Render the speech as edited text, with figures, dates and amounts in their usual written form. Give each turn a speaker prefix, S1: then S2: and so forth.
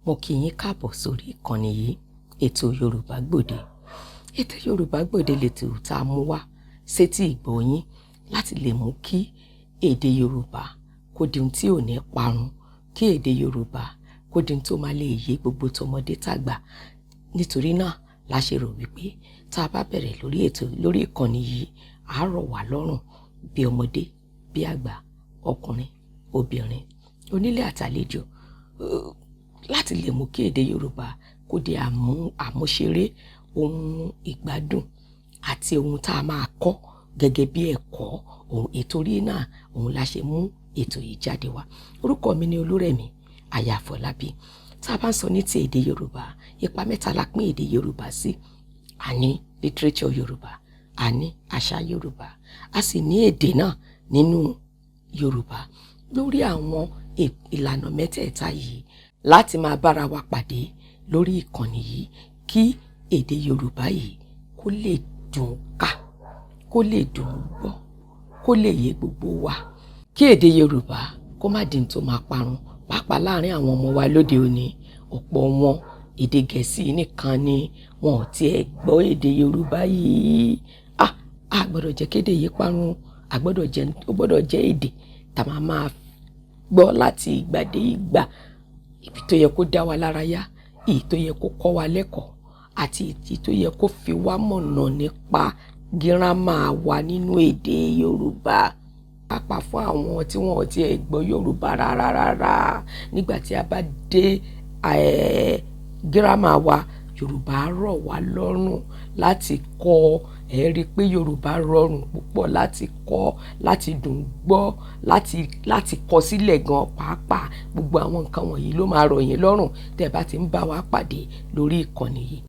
S1: Mo kí yín káàbọ̀ sórí ìkànnì yìí, ètò Yorùbá Gbòde. Ètò Yorùbá Gbòde lètò tá a mú wá sétí ìgbọ́ yín láti lè mú kí èdè Yorùbá kó di ohun tí ò ní parun, kí èdè Yorùbá kó di ohun tó máa lè yé gbogbo tọmọdé tàgbà. Nítorí náà la ṣe rò wípé tá a bá bẹ̀rẹ̀ lórí ìkànnì yìí, á rọ̀ wá lọ́rùn bí ọmọdé, bí àgbà, ọkùnrin, obìnrin, onílé àtàlejò, láti lè mú kí èdè Yorùbá kó di àmúṣeré, ohun ìgbádùn àti ohun tá a máa kọ́ gẹ́gẹ́ bí ẹ̀kọ́. Ìtorí náà òun la ṣe mú ètò yìí jáde wá. Orúkọ mi ni Olúrẹ̀mí Aya Àfọlábí. Tá a bá ń sọ ní ti èdè Yorùbá, ipa mẹ́ta la pín èdè Yorùbá sí. A ní literature Yorùbá, a ní àṣà Yorùbá, a sì ní èdè náà nínú Yorùbá. Lórí àwọn ìlànà mẹ́tẹ̀ẹ̀ta yìí láti máa bára wa pàdé lórí ìkànnì yìí kí èdè Yorùbá yìí kó lè dùn ká, kó lè dùn gbọ́, kó lè yé gbogbo wa. Kí èdè Yorùbá kó má di tó máa parun, pàápàá láàrin àwọn ọmọ wa lóde òní. Ọ̀pọ̀ wọn èdè Gẹ̀ẹ́sì nìkan ni wọn ò tiẹ̀ gbọ́ èdè Yorùbá yìí. A gbọ́dọ̀ jẹ́ kéde yìí parun, ó gbọ́dọ̀ jẹ́ èdè tá a máa gbọ́ láti ìgbà dé ìgbà. Ibi tó yẹ kó dá wa lára yá, èyí tó yẹ kó kọ́ wa lẹ́kọ̀ọ́, àti èyí tó yẹ kó fi wá mọ̀nà nípa gírámà wa nínú èdè Yorùbá. Pàápàá fún àwọn tí wọn ò tiẹ̀ gbọ́ Yorùbá rárá. Nígbà tí a bá dé gírámà wa, Yorùbá rọ̀ wá lọ́rùn láti kọ́. Ẹ rí i pé Yorùbá rọrùn púpọ̀ láti kọ́, láti dùn gbọ́, láti kọ sílẹ̀ gan pàápàá. Gbogbo àwọn nǹkan wọ̀nyí ló máa rọ̀ yín lọ́rùn tẹ́ bá ti ń bá wa pàdé lórí ìkànnì yìí.